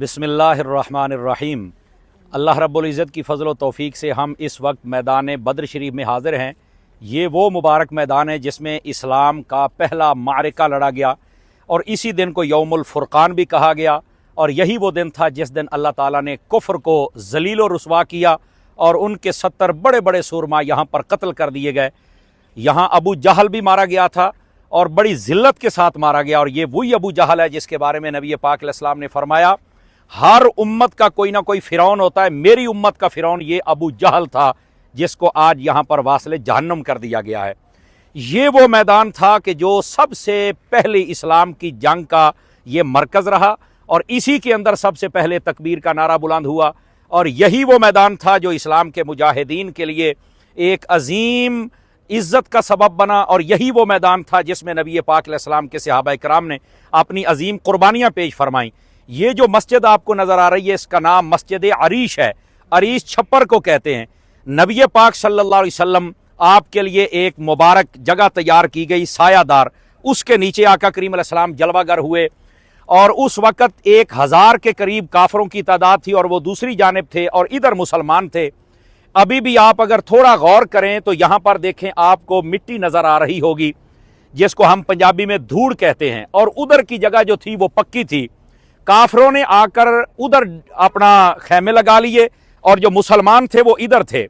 बिस्मिल्लाहिर्रहमानिर्रहीम। अल्लाह रब्बुल इज़्ज़त की फ़ज़ल व तौफ़ीक से हम इस वक्त मैदान बद्र शरीफ में हाज़िर हैं। ये वो मुबारक मैदान है जिसमें इस्लाम का पहला मारिका लड़ा गया और इसी दिन को यौमुल फ़ुरक़ान भी कहा गया। और यही वो दिन था जिस दिन अल्लाह ताला ने कुफ्र को ज़लील व रुसवा किया और उनके 70 बड़े बड़े सूरमा यहाँ पर कत्ल कर दिए गए। यहाँ अबू जहल भी मारा गया था और बड़ी ज़िल्लत के साथ मारा गया। और ये वही अबू जहल है जिसके बारे में नबी पाक अलैहिस्सलाम ने फरमाया, हर उम्मत का कोई ना कोई फ़िरौन होता है, मेरी उम्मत का फ़िरौन ये अबू जहल था जिसको आज यहाँ पर वासिले जहन्नम कर दिया गया है। ये वो मैदान था कि जो सबसे पहले इस्लाम की जंग का ये मरकज़ रहा और इसी के अंदर सबसे पहले तकबीर का नारा बुलंद हुआ। और यही वो मैदान था जो इस्लाम के मुजाहिदीन के लिए एक अजीम इज़्ज़त का सबब बना। और यही वो मैदान था जिसमें नबी पाक अलैहिस्सलाम के सहाबा कराम ने अपनी अजीम कुर्बानियाँ पेश फरमाईं। ये जो मस्जिद आपको नज़र आ रही है इसका नाम मस्जिद अरीश है। अरीश छप्पर को कहते हैं। नबी पाक सल्लल्लाहु अलैहि वसल्लम आपके लिए एक मुबारक जगह तैयार की गई सायादार, उसके नीचे आका करीम अलैहिस्सलाम जलवागर हुए और उस वक़्त 1000 के करीब काफरों की तादाद थी और वो दूसरी जानिब थे और इधर मुसलमान थे। अभी भी आप अगर थोड़ा गौर करें तो यहाँ पर देखें आपको मिट्टी नज़र आ रही होगी जिसको हम पंजाबी में धूड़ कहते हैं, और उधर की जगह जो थी वो पक्की थी। काफरों ने आकर उधर अपना खैमे लगा लिए और जो मुसलमान थे वो इधर थे।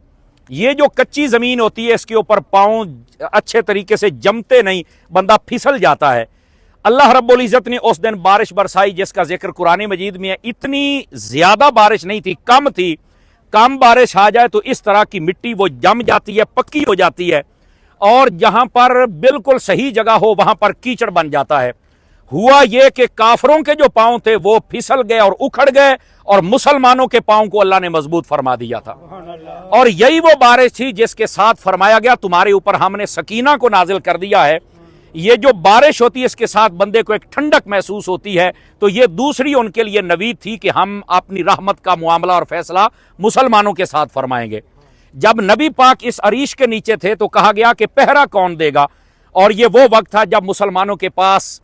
ये जो कच्ची ज़मीन होती है इसके ऊपर पाँव अच्छे तरीके से जमते नहीं, बंदा फिसल जाता है। अल्लाह रब्बुल इज़्ज़त ने उस दिन बारिश बरसाई जिसका जिक्र कुरान मजीद में है। इतनी ज़्यादा बारिश नहीं थी, कम थी। कम बारिश आ जाए तो इस तरह की मिट्टी वो जम जाती है, पक्की हो जाती है और जहाँ पर बिल्कुल सही जगह हो वहाँ पर कीचड़ बन जाता है। हुआ ये कि काफरों के जो पाँव थे वो फिसल गए और उखड़ गए और मुसलमानों के पाँव को अल्लाह ने मजबूत फरमा दिया था। और यही वो बारिश थी जिसके साथ फरमाया गया, तुम्हारे ऊपर हमने सकीना को नाजिल कर दिया है। ये जो बारिश होती है इसके साथ बंदे को एक ठंडक महसूस होती है। तो ये दूसरी उनके लिए नवीद थी कि हम अपनी रहमत का मुआमला और फैसला मुसलमानों के साथ फरमाएंगे। जब नबी पाक इस अरीश के नीचे थे तो कहा गया कि पहरा कौन देगा। और ये वो वक्त था जब मुसलमानों के पास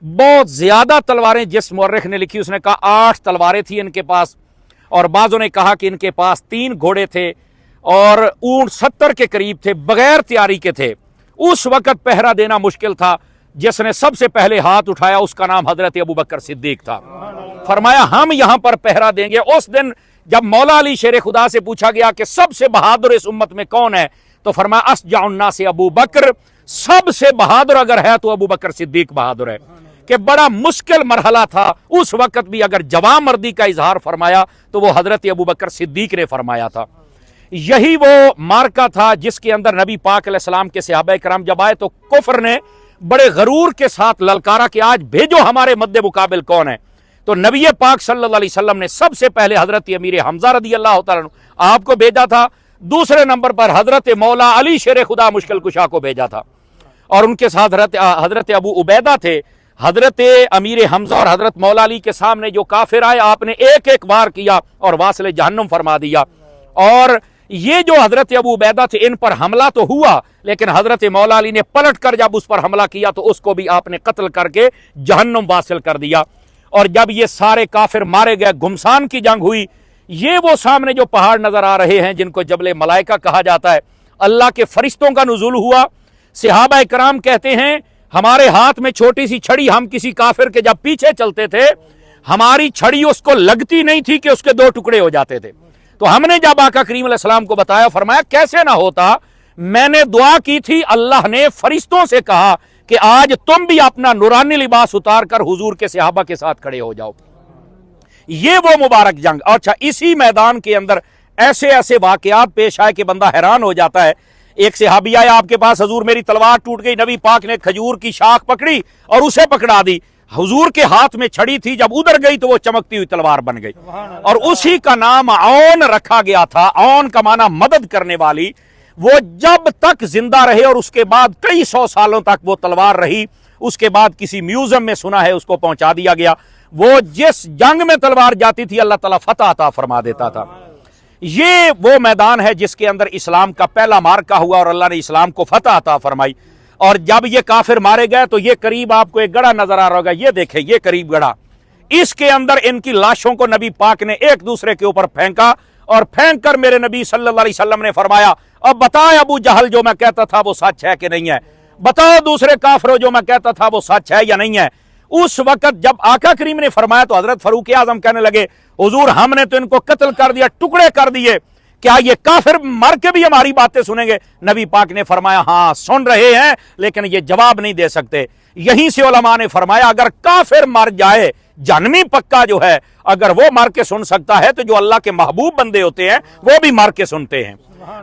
बहुत ज्यादा तलवारें, जिस मुर्रिख ने लिखी उसने कहा 8 तलवारें थी इनके पास, और बाज़ों ने कहा कि इनके पास 3 घोड़े थे और ऊंट 70 के करीब थे, बगैर तैयारी के थे। उस वक्त पहरा देना मुश्किल था। जिसने सबसे पहले हाथ उठाया उसका नाम हजरत अबू बकर सिद्दीक था। फरमाया हम यहां पर पहरा देंगे। उस दिन जब मौला अली शेर खुदा से पूछा गया कि सबसे बहादुर इस उम्मत में कौन है तो फरमाया अस्जाउन्ना से अबू बकर, सबसे बहादुर अगर है तो अबू बकर सिद्दीक बहादुर है। कि बड़ा मुश्किल मरहला था, उस वक्त भी अगर जवां मर्दी का इजहार फरमाया तो वो हजरत अबू बकर सिद्दीक ने फरमाया था। यही वो मार्का था जिसके अंदर नबी पाक अलैहिस्सलाम के सहाबा कराम जब आए तो कुफर ने बड़े गरूर के साथ ललकारा कि आज भेजो हमारे मद्दे मुकाबिल कौन है। तो नबी पाक सल्लल्लाहु अलैहि वसल्लम ने सबसे पहले हजरत अमीर हमजा रदी अल्लाह तआला अन्हु आपको भेजा था। दूसरे नंबर पर हजरत मौला अली शेर खुदा मुश्किल कुशा को भेजा था और उनके साथ हजरत अबू उबैदा थे। हजरत अमीर हमजा और हजरत मौला अली के सामने जो काफिर आए आपने एक एक वार किया और वासिले जहन्नम फरमा दिया। और ये जो हजरत अबू उबैदा थे इन पर हमला तो हुआ लेकिन हजरत मौला अली ने पलट कर जब उस पर हमला किया तो उसको भी आपने कत्ल करके जहन्नम वासिल कर दिया। और जब ये सारे काफिर मारे गए, घुमसान की जंग हुई। ये वो सामने जो पहाड़ नजर आ रहे हैं जिनको जबले मलाइका कहा जाता है, अल्लाह के फरिश्तों का नुज़ूल हुआ। सहाबा कराम कहते हैं हमारे हाथ में छोटी सी छड़ी, हम किसी काफिर के जब पीछे चलते थे हमारी छड़ी उसको लगती नहीं थी कि उसके 2 टुकड़े हो जाते थे। तो हमने जब आका करीम अलैहिस्सलाम को बताया, फरमाया कैसे ना होता, मैंने दुआ की थी, अल्लाह ने फरिश्तों से कहा कि आज तुम भी अपना नूरानी लिबास उतार कर हुजूर के सहाबा के साथ खड़े हो जाओ। ये वो मुबारक जंग। अच्छा, इसी मैदान के अंदर ऐसे ऐसे वाकयात पेश आए कि बंदा हैरान हो जाता है। एक सहाबी आया आपके पास, हजूर मेरी तलवार टूट गई। नबी पाक ने खजूर की शाख पकड़ी और उसे पकड़ा दी। हुजूर के हाथ में छड़ी थी, जब उधर गई तो वो चमकती हुई तलवार बन गई और उसी का नाम औन रखा गया था। औन का माना मदद करने वाली। वो जब तक जिंदा रहे और उसके बाद कई 100 सालों तक वो तलवार रही। उसके बाद किसी म्यूजियम में सुना है उसको पहुंचा दिया गया। वो जिस जंग में तलवार जाती थी अल्लाह ताला फतह अता फरमा देता था। ये वो मैदान है जिसके अंदर इस्लाम का पहला मार्का हुआ और अल्लाह ने इस्लाम को फतह अता फरमाई। और जब ये काफिर मारे गए तो ये करीब आपको एक गड़ा नजर आ रहा होगा, ये देखें, ये करीब गड़ा, اس کے اندر ان کی لاشوں کو نبی پاک نے ایک دوسرے کے اوپر پھینکا اور پھینک کر میرے نبی صلی اللہ علیہ وسلم نے فرمایا اب بتائے ابو جہل جو میں کہتا تھا وہ سچ ہے کہ نہیں ہے، بتاؤ دوسرے کافروں جو میں کہتا تھا وہ سچ ہے یا نہیں ہے۔ اس وقت جب آقا کریم نے فرمایا تو حضرت فاروق اعظم کہنے لگے حضور ہم نے تو ان کو قتل کر دیا، ٹکڑے کر دیے، کیا یہ کافر مر کے بھی ہماری باتیں سنیں گے؟ نبی پاک نے فرمایا ہاں سن رہے ہیں لیکن یہ جواب نہیں دے سکتے۔ یہیں سے علماء نے فرمایا اگر کافر مر جائے جہنمی پکا جو ہے، اگر وہ مر کے سن سکتا ہے تو جو اللہ کے محبوب بندے ہوتے ہیں وہ بھی مر کے سنتے ہیں،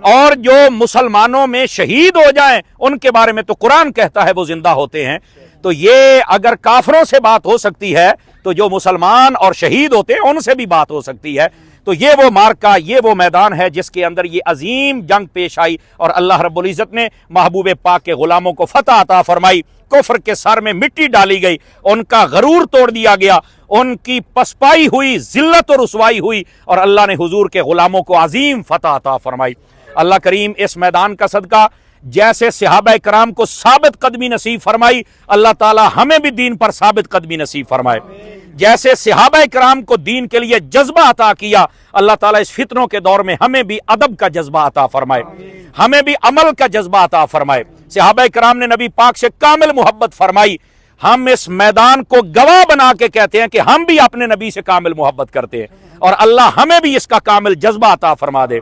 اور جو مسلمانوں میں شہید ہو جائیں ان کے بارے میں تو قرآن کہتا ہے وہ زندہ ہوتے ہیں۔ تو یہ اگر کافروں سے بات ہو سکتی ہے تو جو مسلمان اور شہید ہوتے ہیں ان سے بھی بات ہو سکتی ہے۔ تو یہ وہ مارکا، یہ وہ میدان ہے جس کے اندر یہ عظیم جنگ پیش آئی اور اللہ رب العزت نے محبوب پاک کے غلاموں کو فتح عطا فرمائی، کفر کے سر میں مٹی ڈالی گئی، ان کا غرور توڑ دیا گیا، ان کی پسپائی ہوئی، ذلت اور رسوائی ہوئی، اور اللہ نے حضور کے غلاموں کو عظیم فتح عطا فرمائی۔ اللہ کریم اس میدان کا صدقہ جیسے صحابہ کرام کو ثابت قدمی نصیب فرمائی، اللہ تعالی ہمیں بھی دین پر ثابت قدمی نصیب فرمائے۔ جیسے صحابہ کرام کو دین کے لیے جذبہ عطا کیا، اللہ تعالیٰ اس فتنوں کے دور میں ہمیں بھی ادب کا جذبہ عطا فرمائے، ہمیں بھی عمل کا جذبہ عطا فرمائے۔ صحابہ کرام نے نبی پاک سے کامل محبت فرمائی، ہم اس میدان کو گواہ بنا کے کہتے ہیں کہ ہم بھی اپنے نبی سے کامل محبت کرتے ہیں، اور اللہ ہمیں بھی اس کا کامل جذبہ عطا فرما دے۔